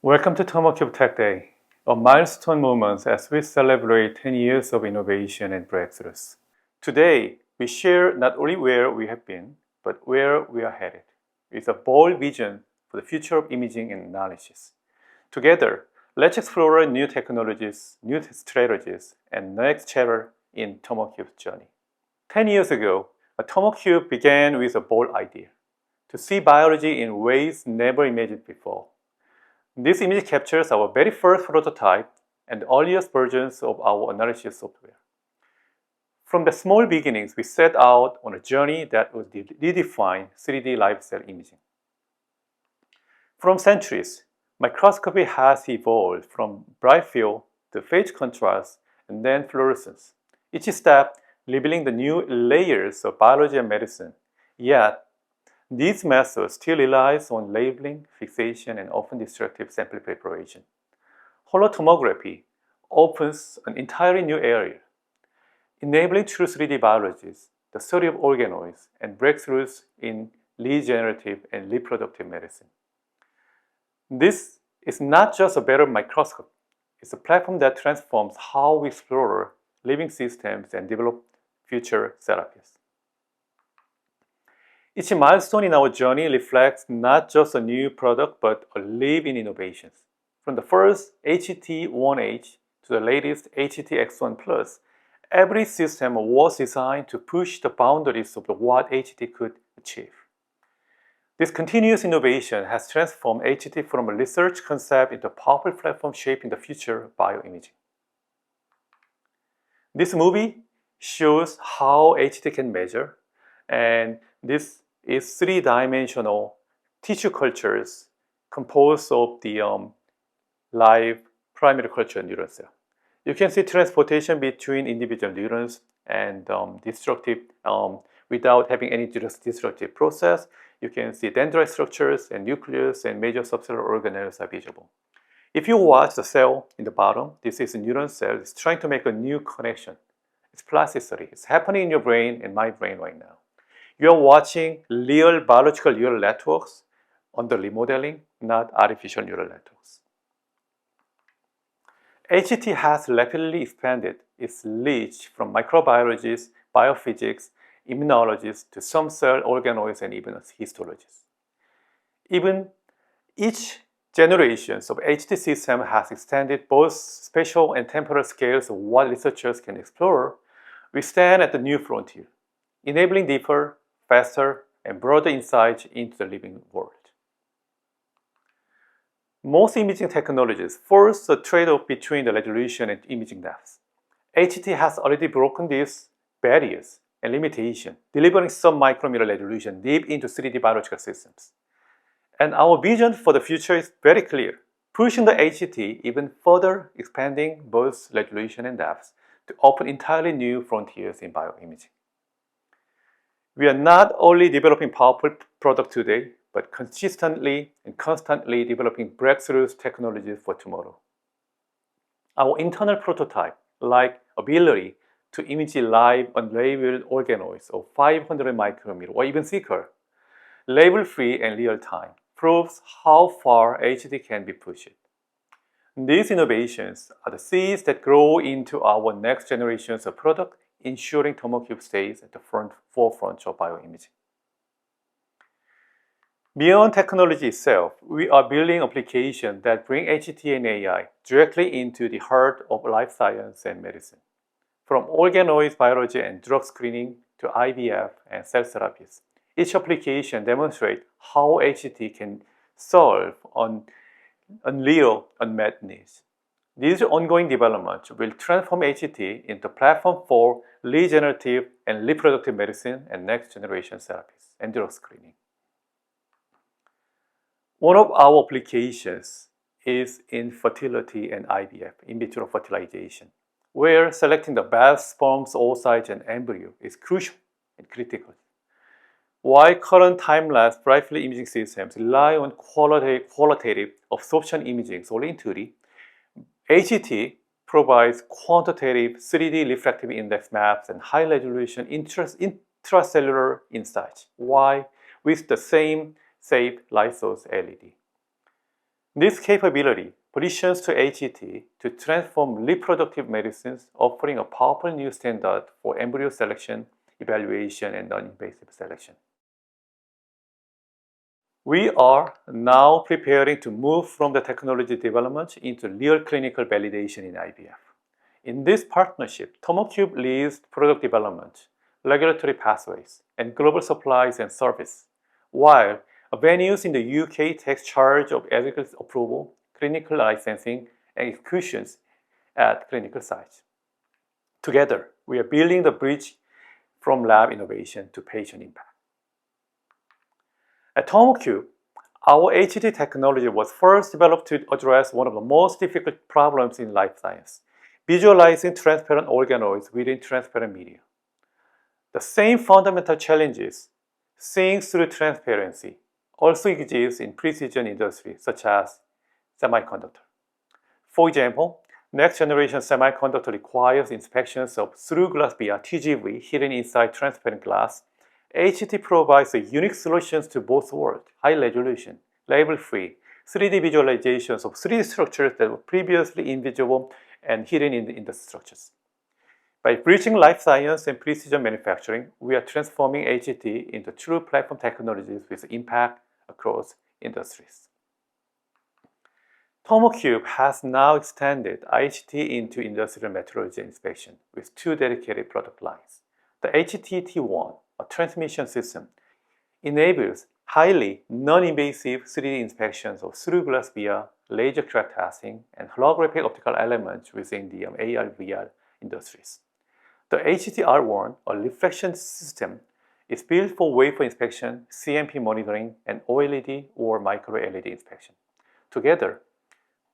Welcome to Tomocube TechDay, a milestone moment as we celebrate 10 years of innovation and breakthroughs. Today, we share not only where we have been, but where we are headed, with a bold vision for the future of imaging and analysis. Together, let's explore new technologies, new strategies, and next chapter in Tomocube's journey. 10 years ago, a Tomocube began with a bold idea, to see biology in ways never imagined before. This image captures our very first prototype and the earliest versions of our analysis software. From the small beginnings, we set out on a journey that would redefine 3D live cell imaging. From centuries, microscopy has evolved from bright field to phase contrast and then fluorescence, each step revealing the new layers of biology and medicine. Yet, these methods still relies on labeling, fixation, and often destructive sample preparation. Holotomography opens an entirely new area, enabling true 3D biologies, the study of organoids, and breakthroughs in regenerative and reproductive medicine. This is not just a better microscope, it's a platform that transforms how we explore living systems and develop future therapies. Each milestone in our journey reflects not just a new product, but a leap in innovations. From the first HT1H to the latest HTX1 Plus, every system was designed to push the boundaries of what HT could achieve. This continuous innovation has transformed HT from a research concept into a powerful platform shaping the future of bioimaging. This movie shows how HT can measure, and this is three-dimensional tissue cultures composed of the live primary culture neuron cell. You can see transportation between individual neurons and destructive without having any destructive process. You can see dendrite structures and nucleus and major subcellular organelles are visible. If you watch the cell in the bottom, this is a neuron cell. It's trying to make a new connection. It's plasticity. It's happening in your brain and my brain right now. You are watching real biological neural networks under remodeling, not artificial neural networks. HT has rapidly expanded its reach from microbiologists, biophysics, immunologists to some cell organoids and even histologists. Even each generation of HT system has extended both spatial and temporal scales of what researchers can explore. We stand at the new frontier, enabling deeper, faster, and broader insights into the living world. Most imaging technologies force a trade-off between the resolution and imaging depth. HT has already broken these barriers and limitations, delivering sub-micrometer resolution deep into 3D biological systems. And our vision for the future is very clear, pushing the HT even further, expanding both resolution and depth to open entirely new frontiers in bioimaging. We are not only developing powerful products today, but consistently and constantly developing breakthroughs technologies for tomorrow. Our internal prototype, like ability to image live unlabeled organoids of 500 micrometers or even thicker, label-free and real-time, proves how far HT can be pushed. These innovations are the seeds that grow into our next generations of products, ensuring Tomocube stays at the forefront of bioimaging. Beyond technology itself, we are building applications that bring HT and AI directly into the heart of life science and medicine. From organoid biology and drug screening to IVF and cell therapies, each application demonstrates how HT can solve real unmet needs. These ongoing developments will transform HT into a platform for regenerative and reproductive medicine and next-generation therapies and drug screening. One of our applications is in fertility and IVF, in vitro fertilization, where selecting the best sperms, oocytes, and embryo is crucial and critical. While current time-lapse bright-field imaging systems rely on qualitative absorption imaging only in 2D, HT provides quantitative 3D refractive index maps and high-resolution intracellular insights, while with the same safe light source LED. This capability positions to HET to transform reproductive medicines, offering a powerful new standard for embryo selection, evaluation, and non-invasive selection. We are now preparing to move from the technology development into real clinical validation in IVF. In this partnership, Tomocube leads product development, regulatory pathways, and global supplies and service, while venues in the UK takes charge of ethical approval, clinical licensing, and executions at clinical sites. Together, we are building the bridge from lab innovation to patient impact. At Tomocube, our HET technology was first developed to address one of the most difficult problems in life science: visualizing transparent organoids within transparent media. The same fundamental challenges, seeing through transparency, also exist in precision industries such as semiconductor. For example, next-generation semiconductor requires inspections of through-glass via TGV hidden inside transparent glass. HET provides a unique solutions to both worlds: high resolution, label-free, 3D visualizations of 3D structures that were previously invisible and hidden in the structures. By bridging life science and precision manufacturing, we are transforming HET into true platform technologies with impact across industries. Tomocube has now extended HET into industrial metrology inspection with 2 dedicated product lines. The HET-T1, a transmission system, enables highly non-invasive 3D inspections of through-glass via laser track testing and holographic optical elements within the AR/VR industries. The HET-R1, a reflection system, is built for wafer inspection, CMP monitoring, and OLED or micro-LED inspection. Together,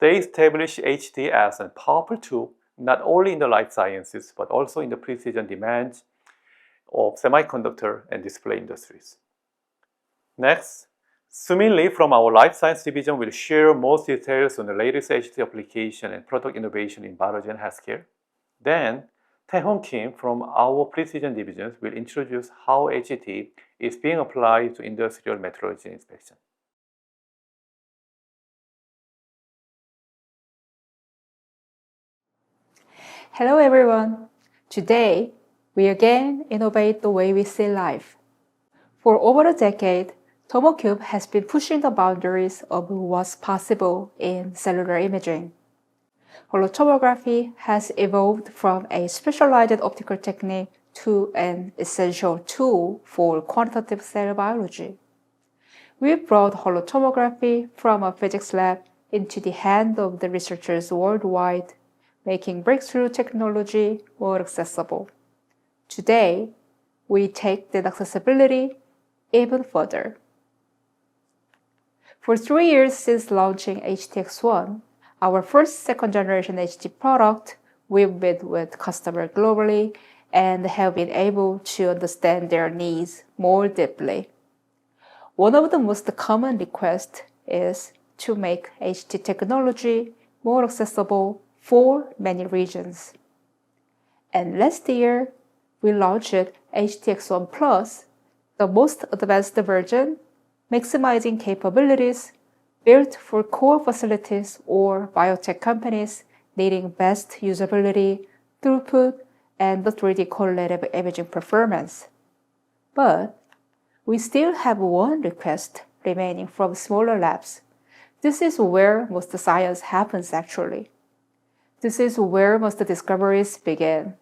they establish HET as a powerful tool not only in the life sciences but also in the precision demands of semiconductor and display industries. Next, Sumin Lee from our Life Science Division will share most details on the latest HET application and product innovation in biology and healthcare. Then, Taehong Kim from our Precision Division will introduce how HET is being applied to industrial metrology inspection. Hello everyone. Today, we again innovate the way we see life. For over a decade, Tomocube has been pushing the boundaries of what's possible in cellular imaging. Holotomography has evolved from a specialized optical technique to an essential tool for quantitative cell biology. We brought holotomography from a physics lab into the hand of the researchers worldwide, making breakthrough technology more accessible. Today, we take that accessibility even further. For 3 years since launching HTX1, our first second-generation HT product, we've been with customers globally and have been able to understand their needs more deeply. One of the most common requests is to make HT technology more accessible for many regions. And last year, we launched HTX1 Plus, the most advanced version, maximizing capabilities built for core facilities or biotech companies needing best usability, throughput, and the 3D correlative imaging performance. But we still have one request remaining from smaller labs. This is where most science happens actually. This is where most discoveries begin.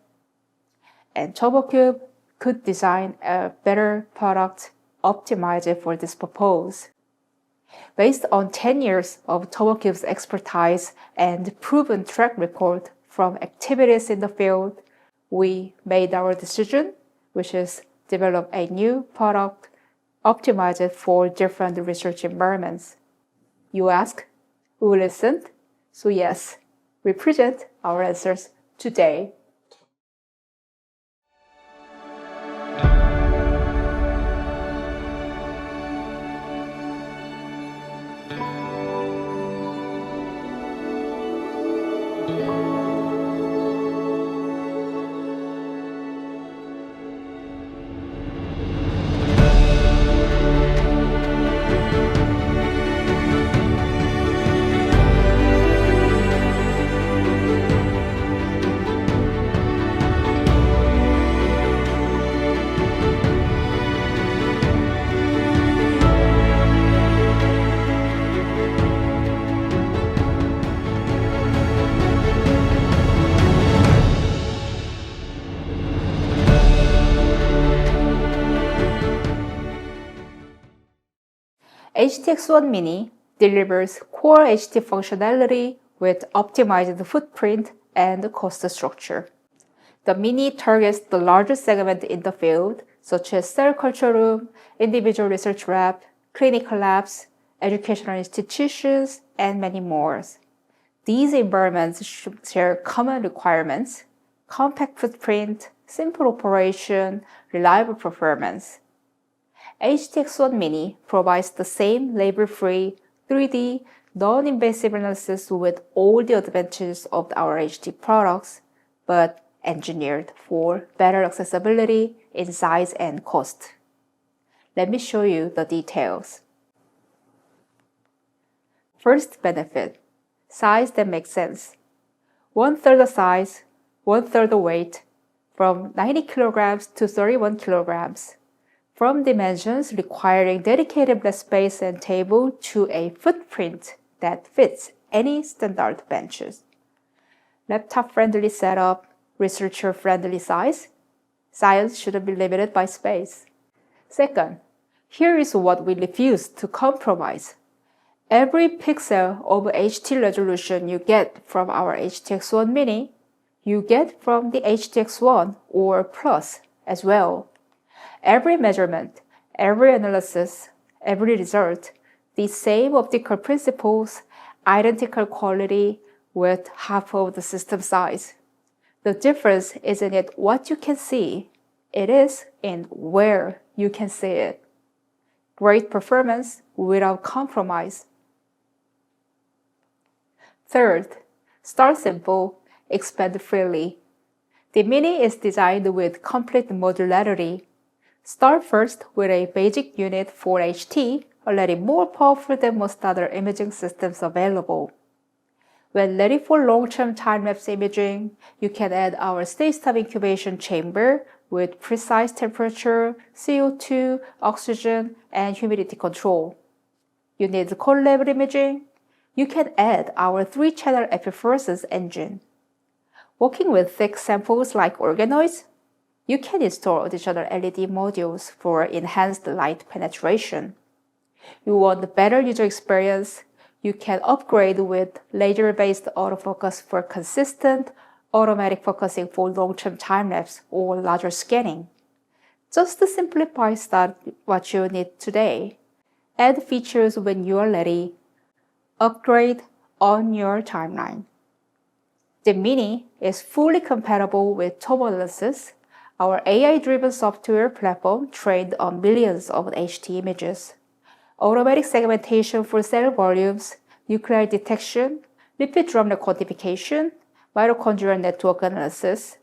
And Tomocube could design a better product optimized for this purpose. Based on 10 years of Tomocube's expertise and proven track record from activities in the field, we made our decision, which is develop a new product optimized for different research environments. You ask, we listened, so yes, we present our answers today. HTX1 Mini delivers core HT functionality with optimized footprint and cost structure. The Mini targets the largest segment in the field, such as cell culture room, individual research lab, clinical labs, educational institutions, and many more. These environments share common requirements: compact footprint, simple operation, reliable performance. HTX1 Mini provides the same labor-free 3D non-invasive analysis with all the advantages of our HT products, but engineered for better accessibility in size and cost. Let me show you the details. First benefit, size that makes sense. 1/3 the size, 1/3 the weight, from 90 kilograms to 31 kilograms. From dimensions requiring dedicated lab space and table to a footprint that fits any standard benches. Laptop-friendly setup, researcher-friendly size. Science shouldn't be limited by space. Second, here is what we refuse to compromise. Every pixel of HT resolution you get from our HTX1 Mini, you get from the HTX1 or Plus as well. Every measurement, every analysis, every result, the same optical principles, identical quality with half of the system size. The difference isn't in what you can see, it is in where you can see it. Great performance without compromise. Third, start simple, expand freely. The Mini is designed with complete modularity. Start first with a basic unit for HT, already more powerful than most other imaging systems available. When ready for long-term time-lapse imaging, you can add our space-time incubation chamber with precise temperature, CO2, oxygen, and humidity control. You need cold level imaging? You can add our 3-channel epiphoresis engine. Working with thick samples like organoids? You can install additional LED modules for enhanced light penetration. You want better user experience? You can upgrade with laser-based autofocus for consistent, automatic focusing for long-term time-lapse or larger scanning. Just to simplify, start what you need today. Add features when you are ready. Upgrade on your timeline. The Mini is fully compatible with tomanalysis, our AI-driven software platform trained on millions of HT images. Automatic segmentation for cell volumes, nuclear detection, lipid drumlet quantification, mitochondrial network analysis,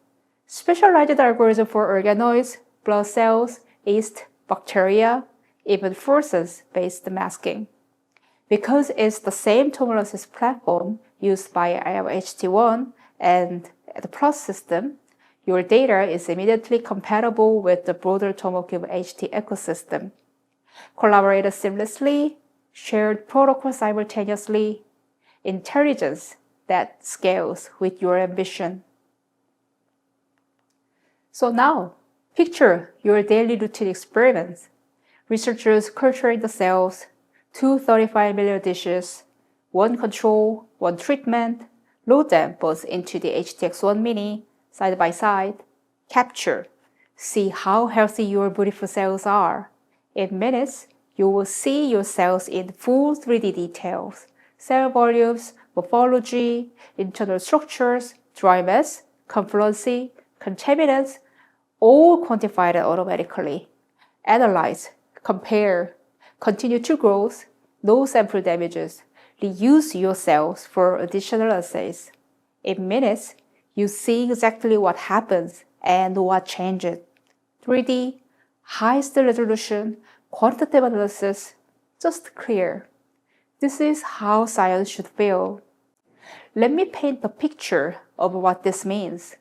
specialized algorithm for organoids, blood cells, yeast, bacteria, even fluorescence-based masking. Because it's the same tomanalysis platform used by our HT1 and the Plus system, your data is immediately compatible with the broader Tomocube HT ecosystem. Collaborate seamlessly, shared protocol simultaneously, intelligence that scales with your ambition. So now, picture your daily routine experiments. Researchers culturing the cells, 2 35 milliliter dishes, 1 control, 1 treatment, load them both into the HTX1 Mini, side by side, capture, see how healthy your beautiful cells are. In minutes, you will see your cells in full 3D details, cell volumes, morphology, internal structures, dry mass, confluency, contaminants, all quantified automatically. Analyze, compare, continue to growth, no sample damages, reuse your cells for additional assays. In minutes, you see exactly what happens and what changes. 3D, highest resolution, quantitative analysis, just clear. This is how science should feel. Let me paint a picture of what this means.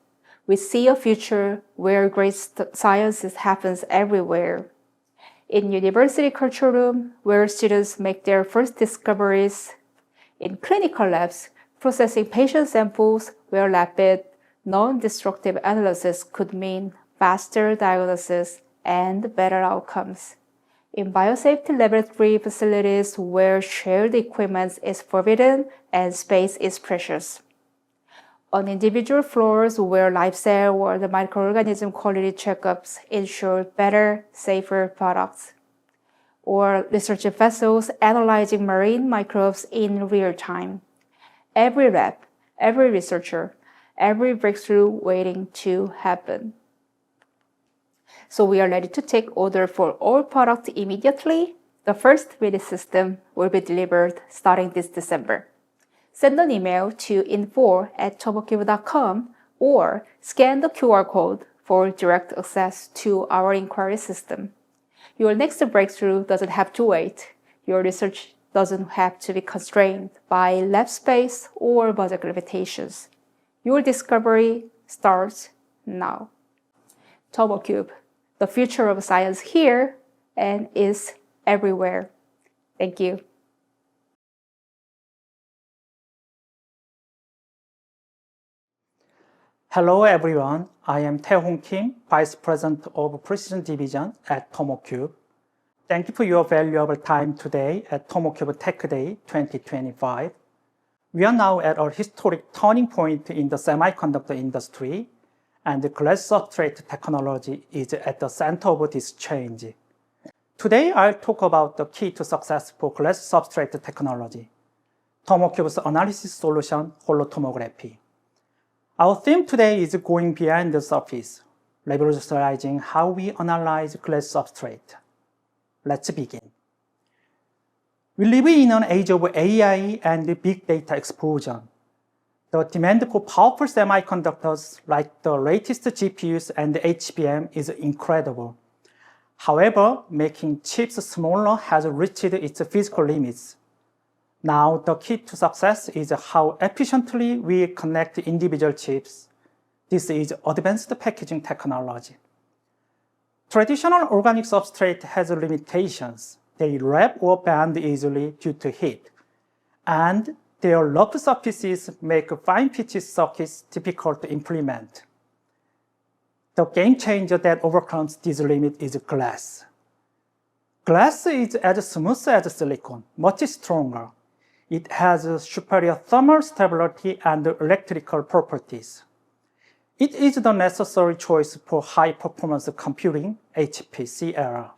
We see a future where great science happens everywhere. In university culture room, where students make their first discoveries. In clinical labs, processing patient samples where rapid, non-destructive analysis could mean faster diagnosis and better outcomes. In biosafety laboratory facilities where shared equipment is forbidden and space is precious. On individual floors where live cell or the microorganism quality checkups ensure better, safer products. Or research vessels analyzing marine microbes in real time. Every lab, every researcher, every breakthrough waiting to happen. So we are ready to take order for all products immediately. The first release system will be delivered starting this December. Send an email to info@tomocube.com or scan the QR code for direct access to our inquiry system. Your next breakthrough doesn't have to wait. Your research doesn't have to be constrained by lab space or budget limitations. Your discovery starts now. Tomocube, the future of science here and is everywhere. Thank you. Hello everyone, I am Taehong Kim, Vice President of Precision Division at Tomocube. Thank you for your valuable time today at Tomocube TechDay 2025. We are now at a historic turning point in the semiconductor industry, and the glass substrate technology is at the center of this change. Today I'll talk about the key to success for glass substrate technology, Tomocube's analysis solution, holotomography. Our theme today is going beyond the surface, revolutionizing how we analyze glass substrate. Let's begin. We live in an age of AI and big data explosion. The demand for powerful semiconductors like the latest GPUs and HBM is incredible. However, making chips smaller has reached its physical limits. Now, the key to success is how efficiently we connect individual chips. This is advanced packaging technology. Traditional organic substrate has limitations. They wrap or bend easily due to heat, and their rough surfaces make fine-pitch circuits difficult to implement. The game changer that overcomes this limit is glass. Glass is as smooth as silicon, much stronger. It has superior thermal stability and electrical properties. It is the necessary choice for high-performance computing, HPC era.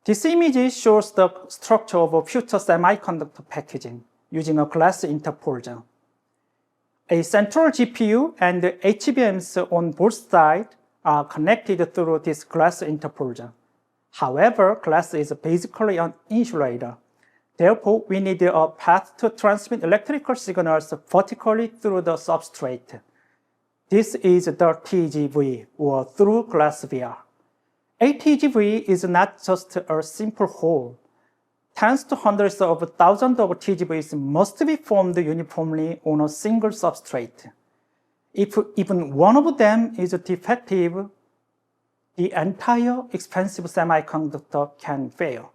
This image shows the structure of future semiconductor packaging using a glass interposer. A central GPU and HBMs on both sides are connected through this glass interposer. However, glass is basically an insulator. Therefore, we need a path to transmit electrical signals vertically through the substrate. This is the TGV, or through glass via. A TGV is not just a simple hole. Tens to hundreds of thousands of TGVs must be formed uniformly on a single substrate. If even one of them is defective, the entire expensive semiconductor can fail.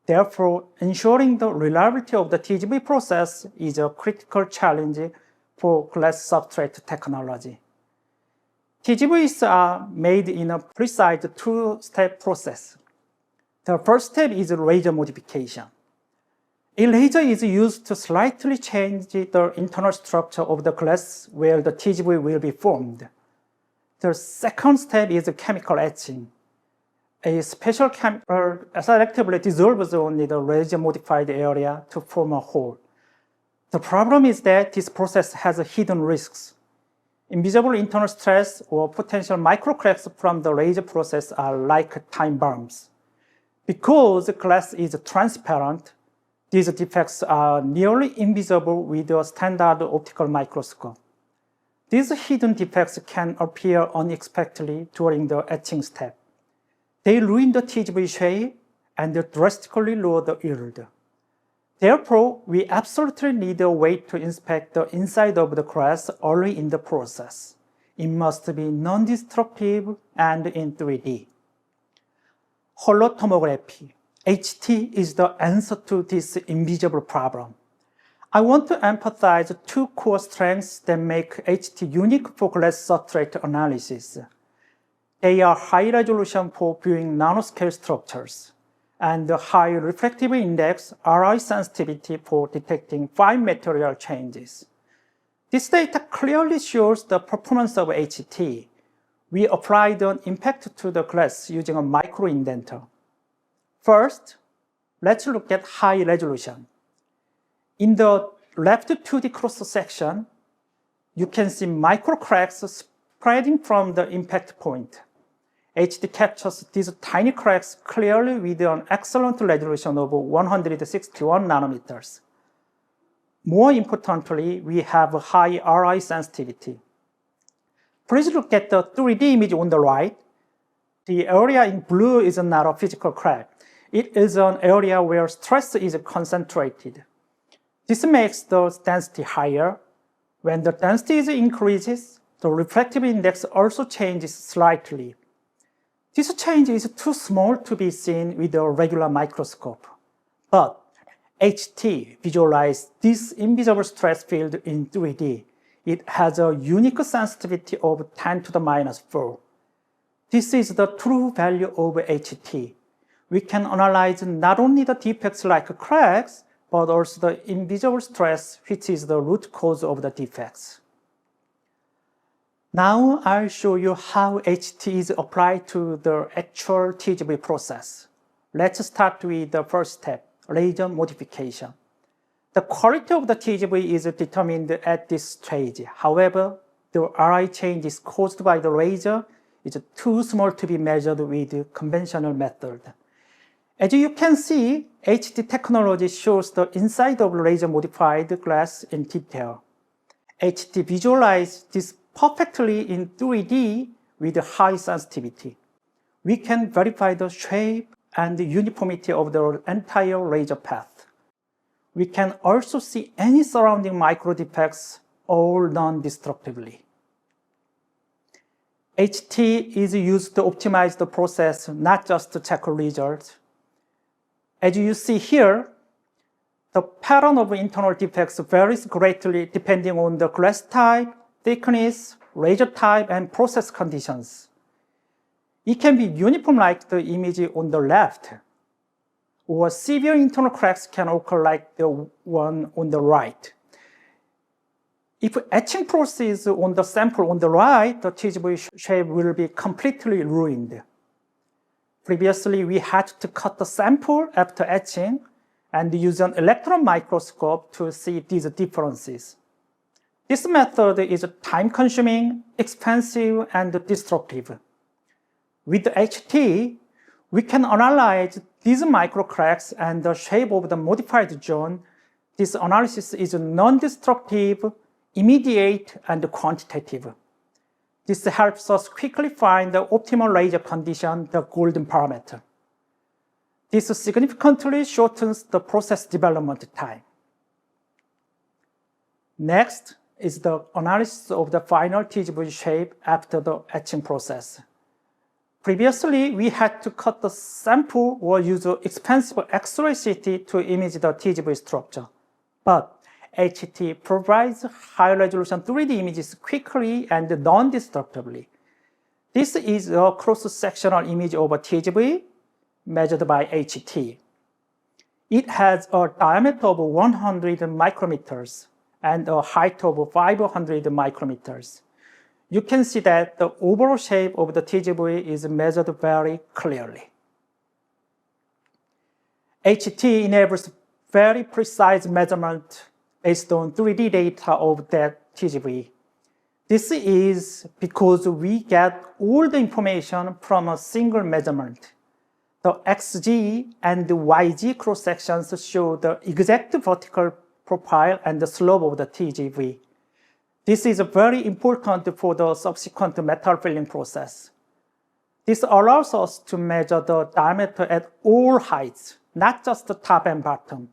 Therefore, ensuring the reliability of the TGV process is a critical challenge for glass substrate technology. TGVs are made in a precise two-step process. The first step is laser modification. A laser is used to slightly change the internal structure of the glass where the TGV will be formed. The second step is chemical etching. A special chemical selectively dissolves only the laser-modified area to form a hole. The problem is that this process has hidden risks. Invisible internal stress or potential microcracks from the laser process are like time bombs. Because glass is transparent, these defects are nearly invisible with a standard optical microscope. These hidden defects can appear unexpectedly during the etching step. They ruin the TGV shape and drastically lower the yield. Therefore, we absolutely need a way to inspect the inside of the glass early in the process. It must be non-destructive and in 3D. Holotomography, HT, is the answer to this invisible problem. I want to emphasize two core strengths that make HT unique for glass substrate analysis. They are high resolution for viewing nanoscale structures, and the high refractive index RI sensitivity for detecting fine material changes. This data clearly shows the performance of HT. We applied an impact to the glass using a micro indenter. First, let's look at high resolution. In the left 2D cross-section, you can see micro cracks spreading from the impact point. HD captures these tiny cracks clearly with an excellent resolution of 161 nanometers. More importantly, we have high RI sensitivity. Please look at the 3D image on the right. The area in blue is not a physical crack. It is an area where stress is concentrated. This makes the density higher. When the density increases, the refractive index also changes slightly. This change is too small to be seen with a regular microscope. But HT visualizes this invisible stress field in 3D. It has a unique sensitivity of 10 to the minus 4. This is the true value of HT. We can analyze not only the defects like cracks, but also the invisible stress, which is the root cause of the defects. Now I'll show you how HT is applied to the actual TGV process. Let's start with the first step, laser modification. The quality of the TGV is determined at this stage. However, the RI changes caused by the laser is too small to be measured with conventional method. As you can see, HT technology shows the inside of laser-modified glass in detail. HT visualizes this perfectly in 3D with high sensitivity. We can verify the shape and the uniformity of the entire laser path. We can also see any surrounding micro defects all non-destructively. HT is used to optimize the process, not just to check results. As you see here, the pattern of internal defects varies greatly depending on the glass type, thickness, laser type, and process conditions. It can be uniform like the image on the left, or severe internal cracks can occur like the one on the right. If etching process on the sample on the right, the TGV shape will be completely ruined. Previously, we had to cut the sample after etching and use an electron microscope to see these differences. This method is time-consuming, expensive, and destructive. With HT, we can analyze these microcracks and the shape of the modified zone. This analysis is non-destructive, immediate, and quantitative. This helps us quickly find the optimal laser condition, the golden parameter. This significantly shortens the process development time. Next is the analysis of the final TGV shape after the etching process. Previously, we had to cut the sample or use expensive X-ray CT to image the TGV structure. But HT provides high-resolution 3D images quickly and non-destructively. This is a cross-sectional image of a TGV measured by HT. It has a diameter of 100 micrometers and a height of 500 micrometers. You can see that the overall shape of the TGV is measured very clearly. HT enables very precise measurement based on 3D data of that TGV. This is because we get all the information from a single measurement. The XG and the YG cross-sections show the exact vertical profile and the slope of the TGV. This is very important for the subsequent metal filling process. This allows us to measure the diameter at all heights, not just the top and bottom.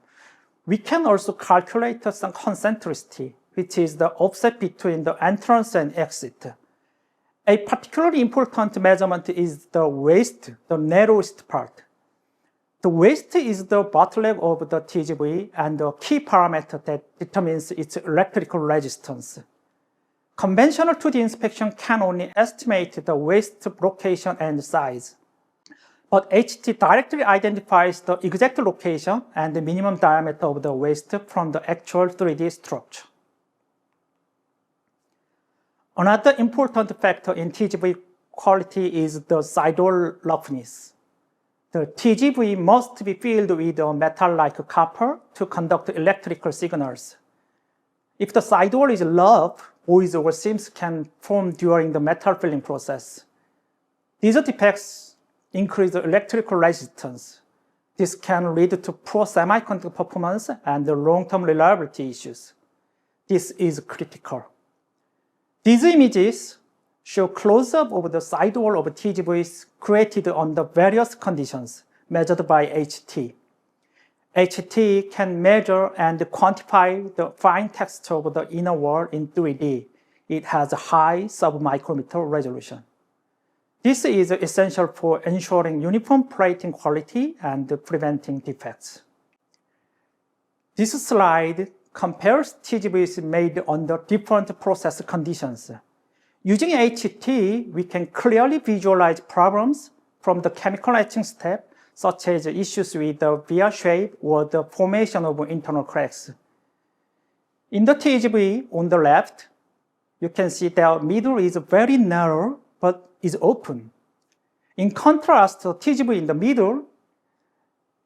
We can also calculate some concentricity, which is the offset between the entrance and exit. A particularly important measurement is the waist, the narrowest part. The waist is the bottleneck of the TGV and the key parameter that determines its electrical resistance. Conventional 2D inspection can only estimate the waste location and size. But HT directly identifies the exact location and the minimum diameter of the waste from the actual 3D structure. Another important factor in TGV quality is the sidewall roughness. The TGV must be filled with a metal like copper to conduct electrical signals. If the sidewall is rough, voids or seams can form during the metal filling process. These defects increase the electrical resistance. This can lead to poor semiconductor performance and long-term reliability issues. This is critical. These images show close-up of the sidewall of TGVs created under various conditions measured by HT. HT can measure and quantify the fine texture of the inner wall in 3D. It has a high sub-micrometer resolution. This is essential for ensuring uniform plating quality and preventing defects. This slide compares TGVs made under different process conditions. Using HT, we can clearly visualize problems from the chemical etching step, such as issues with the via shape or the formation of internal cracks. In the TGV on the left, you can see the middle is very narrow but is open. In contrast, the TGV in the middle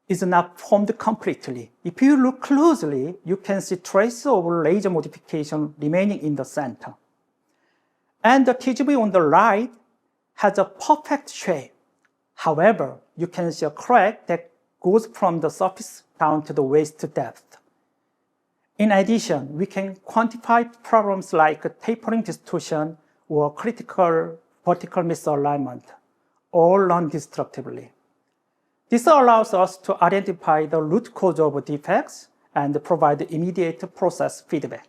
is not formed completely. If you look closely, you can see traces of laser modification remaining in the center. And the TGV on the right has a perfect shape. However, you can see a crack that goes from the surface down to the waist depth. In addition, we can quantify problems like tapering distortion or critical vertical misalignment, all non-destructively. This allows us to identify the root cause of defects and provide immediate process feedback.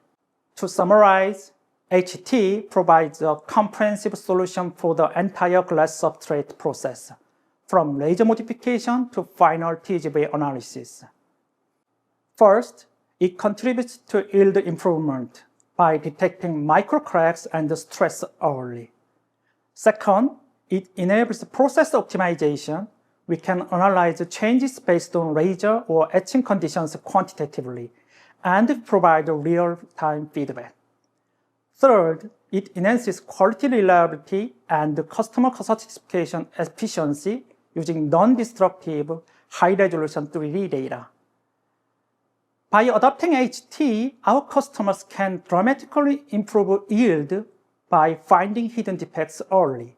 To summarize, HT provides a comprehensive solution for the entire glass substrate process, from laser modification to final TGV analysis. First, it contributes to yield improvement by detecting microcracks and stress early. Second, it enables process optimization. We can analyze changes based on laser or etching conditions quantitatively and provide real-time feedback. Third, it enhances quality reliability and customer satisfaction efficiency using non-destructive, high-resolution 3D data. By adopting HT, our customers can dramatically improve yield by finding hidden defects early,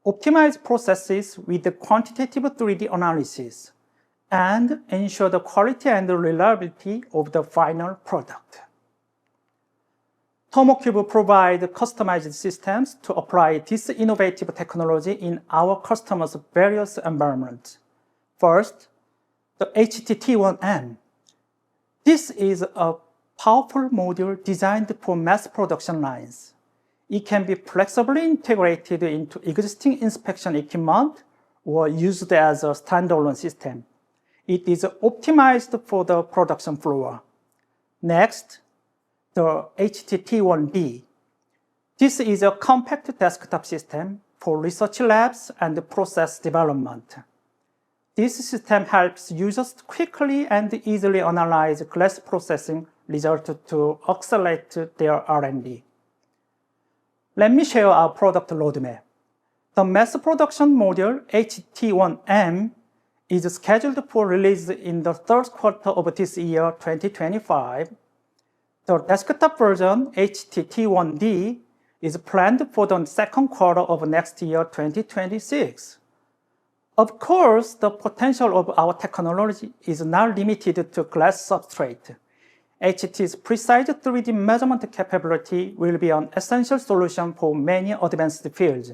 optimize processes with the quantitative 3D analysis, and ensure the quality and reliability of the final product. Tomocube provides customized systems to apply this innovative technology in our customers' various environments. First, the HT-T1M. This is a powerful module designed for mass production lines. It can be flexibly integrated into existing inspection equipment or used as a standalone system. It is optimized for the production floor. Next, the HT-T1B. This is a compact desktop system for research labs and process development. This system helps users quickly and easily analyze glass processing results to accelerate their R&D. Let me share our product roadmap. The mass production module HT-T1M is scheduled for release in the third quarter of this year, 2025. The desktop version HT-T1D is planned for the second quarter of next year, 2026. Of course, the potential of our technology is not limited to glass substrate. HT's precise 3D measurement capability will be an essential solution for many advanced fields,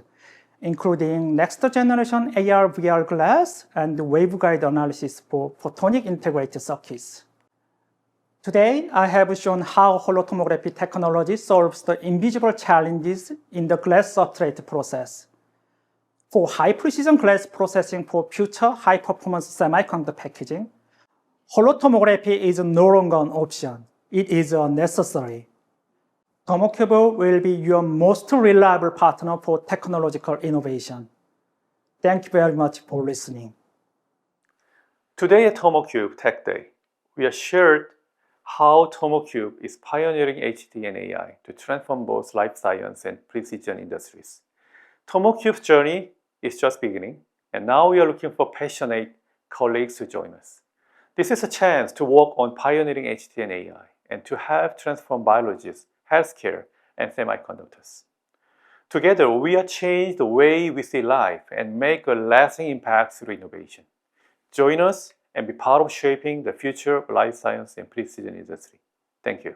including next-generation AR/VR glass and waveguide analysis for photonic integrated circuits. Today, I have shown how holotomography technology solves the invisible challenges in the glass substrate process. For high-precision glass processing for future high-performance semiconductor packaging, holotomography is no longer an option. It is a necessary. Tomocube will be your most reliable partner for technological innovation. Thank you very much for listening. Today at Tomocube TechDay, we have shared how Tomocube is pioneering HD and AI to transform both life science and precision industries. Tomocube's journey is just beginning, and now we are looking for passionate colleagues to join us. This is a chance to work on pioneering HD and AI and to help transform biologists, healthcare, and semiconductors. Together, we are change the way we see life and make a lasting impact through innovation. Join us and be part of shaping the future of life science and precision industry. Thank you.